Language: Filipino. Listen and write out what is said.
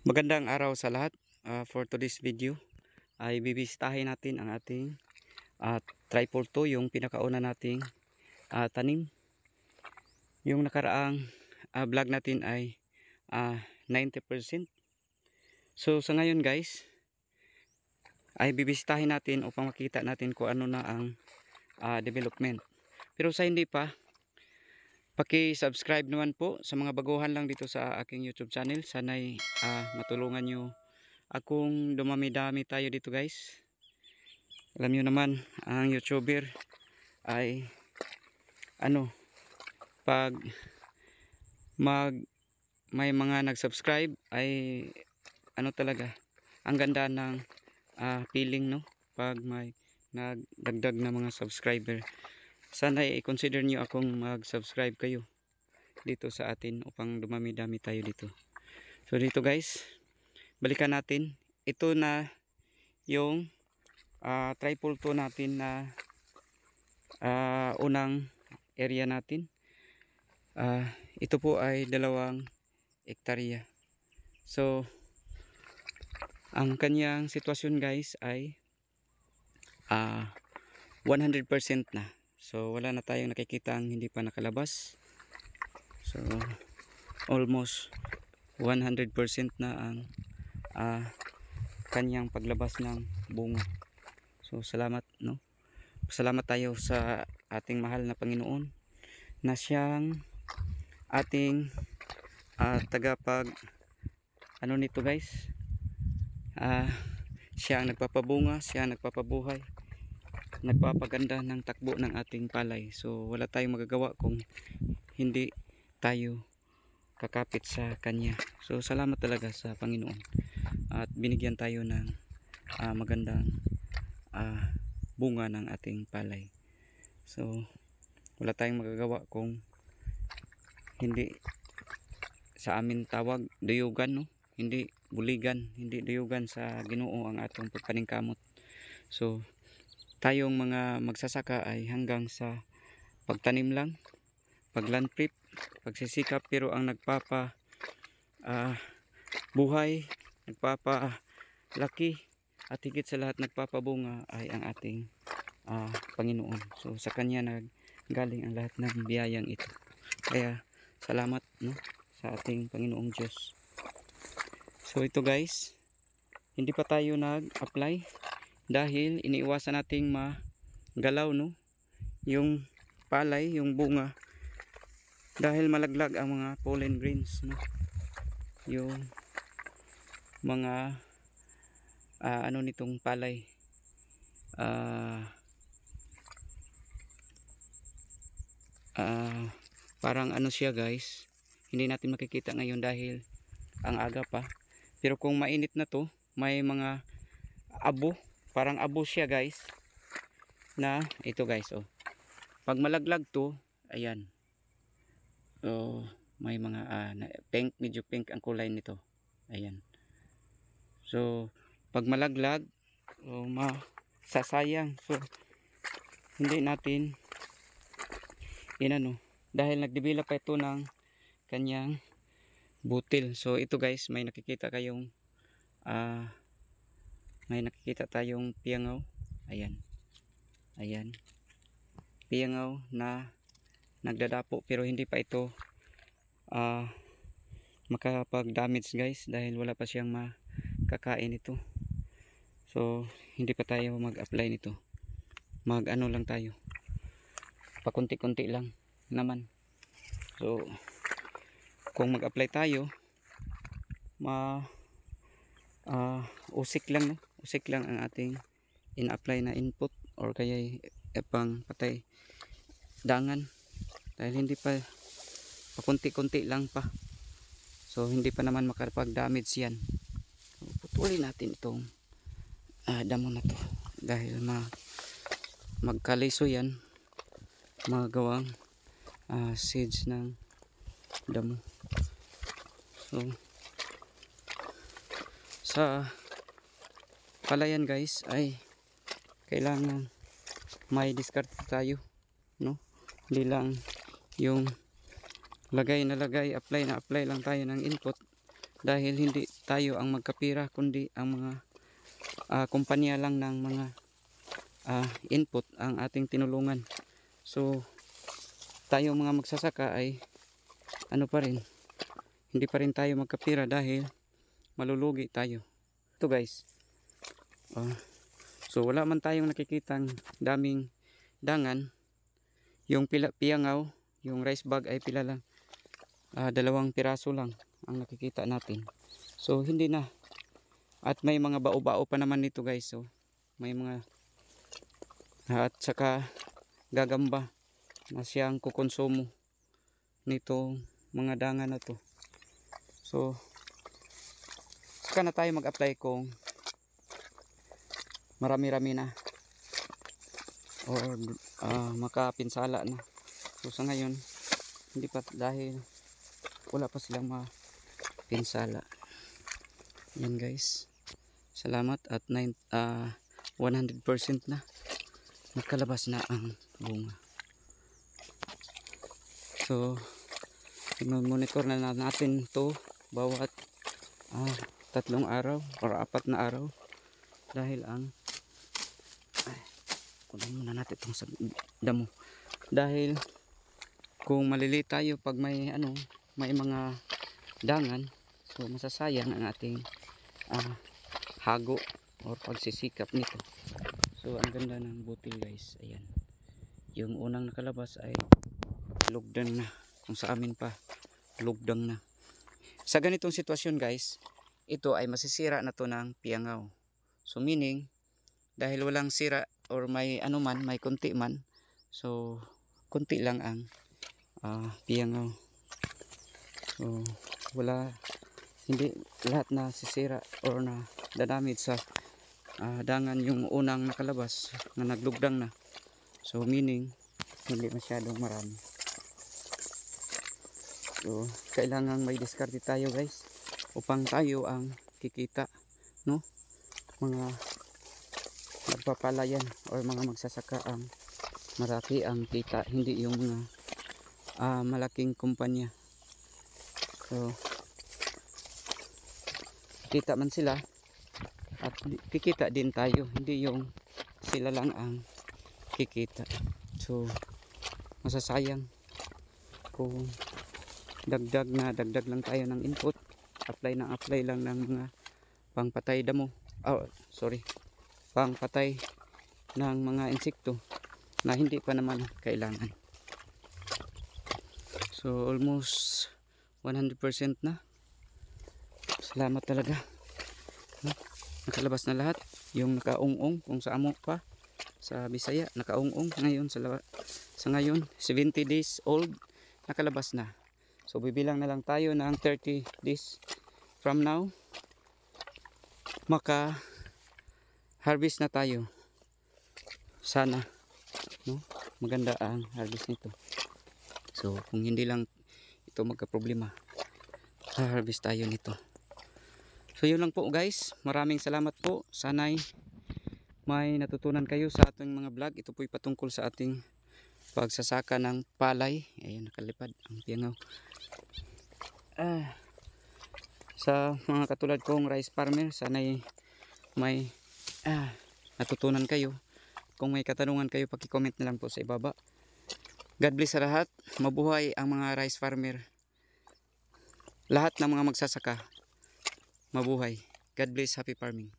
Magandang araw sa lahat. For today's video ay bibisitahin natin ang ating tripod 2, yung pinakauna nating tanim. Yung nakaraang vlog natin ay 90%. So sa ngayon guys ay bibisitahin natin upang makita natin kung ano na ang development. Pero sa hindi pa, paki-subscribe naman po sa mga baguhan lang dito sa aking YouTube channel. Sana'y matulungan nyo akong dumami-dami tayo dito guys. Alam nyo naman, ang YouTuber ay pag may mga nag-subscribe ay talaga, ang ganda ng feeling, no? Pag may nagdagdag na mga subscriber. Sana i-consider nyo akong mag-subscribe kayo dito sa atin upang dumami-dami tayo dito. So dito guys, balikan natin. Ito na yung tripod 2 natin na unang area natin. Ito po ay 2 hektarya. So ang kanyang sitwasyon guys ay 100% na. So wala na tayong nakikitang hindi pa nakalabas. So almost 100% na ang kanyang paglabas ng bunga. So salamat, no? Salamat tayo sa ating mahal na Panginoon na siyang ating tagapag nito guys. Siya ang nagpapabunga, siya ang nagpapabuhay, nagpapaganda ng takbo ng ating palay. So wala tayong magagawa kung hindi tayo kakapit sa kanya. So salamat talaga sa Panginoon at binigyan tayo ng magandang bunga ng ating palay. So wala tayong magagawa kung hindi, sa amin tawag duyugan, no? Hindi buligan, hindi duyugan sa Ginoo ang atong pagpaningkamot. So tayong mga magsasaka ay hanggang sa pagtanim lang, pagland prep, pagsisikap, pero ang nagpapa buhay, nagpapalaki at higit sa lahat nagpapabunga ay ang ating Panginoon. So sa kanya naggaling ang lahat ng biyayang ito. Kaya salamat, no, sa ating Panginoong Diyos. So ito guys, hindi pa tayo nag-apply dahil iniiwasan nating magalaw, no, yung palay, yung bunga, dahil malaglag ang mga pollen grains, no, yung mga nitong palay. Parang siya guys, hindi natin makikita ngayon dahil ang aga pa, pero kung mainit na to, may mga abo, parang abo siya guys, na ito guys, oh, pag malaglag to, ayan, so may mga pink, medyo pink ang kulay nito, ayan. So pag malaglag, masasayang. So hindi natin dahil nagdevelop pa ito ng kanyang butil. So ito guys, may nakikita kayong tayong piyangaw, ayan, piyangaw na nagdadapo, pero hindi pa ito makapag damage guys, dahil wala pa siyang makakain ito. So hindi pa tayo mag-apply nito, lang tayo, pakunti-kunti lang naman. So kung mag-apply tayo, usik lang, no? Usik lang ang ating in-apply na input, or kaya pang patay dangan, dahil hindi pa, pakunti-kunti lang pa. So hindi pa naman makapag-damage yan. So, putulin natin itong damo na to, dahil magkaliso yan, magawang seeds ng damo. So sa palayan guys ay kailangan may discard tayo, no? Hindi lang yung lagay na lagay, apply na apply lang tayo ng input, dahil hindi tayo ang magkapira kundi ang mga kumpanya lang ng mga input ang ating tinulungan. So tayo mga magsasaka ay ano pa rin, hindi pa rin tayo magkapira dahil malulugi tayo. Ito guys, so wala man tayong nakikitang daming dangan. Yung piyangaw, yung rice bag ay pila lang, 2 piraso lang ang nakikita natin. So hindi na, at may mga bao-bao pa naman nito guys. So may mga at saka gagamba na siyang kukonsumo nito mga dangan na to. So saka na tayo mag-apply kung marami-rami na or makapinsala na. So sa ngayon hindi pa, dahil wala pa silang mapinsala. Yan guys, salamat at 100% na nakalabas na ang bunga. So monitor na natin to bawat 3 araw or 4 na araw, dahil ang kunin muna natin itong sa damo, dahil kung maliliit tayo pag may may mga dangan, so masasayang ang ating hago or pagsisikap nito. So ang ganda ng butil guys, ayan, yung unang nakalabas ay lugdang na, kung sa amin pa lugdang na. Sa ganitong sitwasyon guys, ito ay masisira na to ng piyangaw. So meaning, dahil walang sira or may may kunti man, so kunti lang ang piyangaw. So hindi lahat na sisira or na dadamage sa dangan yung unang nakalabas na naglugdang na. So meaning, hindi masyadong marami. So kailangan may diskarte tayo guys upang tayo ang kikita, no? Mga magpapalayan or mga magsasaka ang marami ang kita, hindi yung mga malaking kumpanya. So kita man sila at kikita din tayo, hindi yung sila lang ang kikita. So masasayang kung dagdag lang tayo ng input, apply lang ng mga pangpatay damo, pangpatay ng mga insekto na hindi pa naman kailangan. So almost 100% na. Salamat talaga, nakalabas na lahat. Yung nakaungong, kung sa amo pa sa Bisaya nakaungong, ngayon sa ngayon 70 days old nakalabas na. So bibilang na lang tayo ng 30 days from now, maka harvest na tayo. Sana, no, maganda ang harvest nito. So kung hindi lang ito magka-problema, harvest tayo nito. So yun lang po guys, maraming salamat po. Sana'y may natutunan kayo sa ating mga vlog. Ito po'y patungkol sa ating pagsasaka ng palay. Ayan, nakalipad ang piyangaw. Sa mga katulad kong rice farmer, sana'y may natutunan kayo. Kung may katanungan kayo, paki-comment na lang po sa ibaba. God bless sa lahat. Mabuhay ang mga rice farmer. Lahat ng mga magsasaka, mabuhay. God bless, happy farming.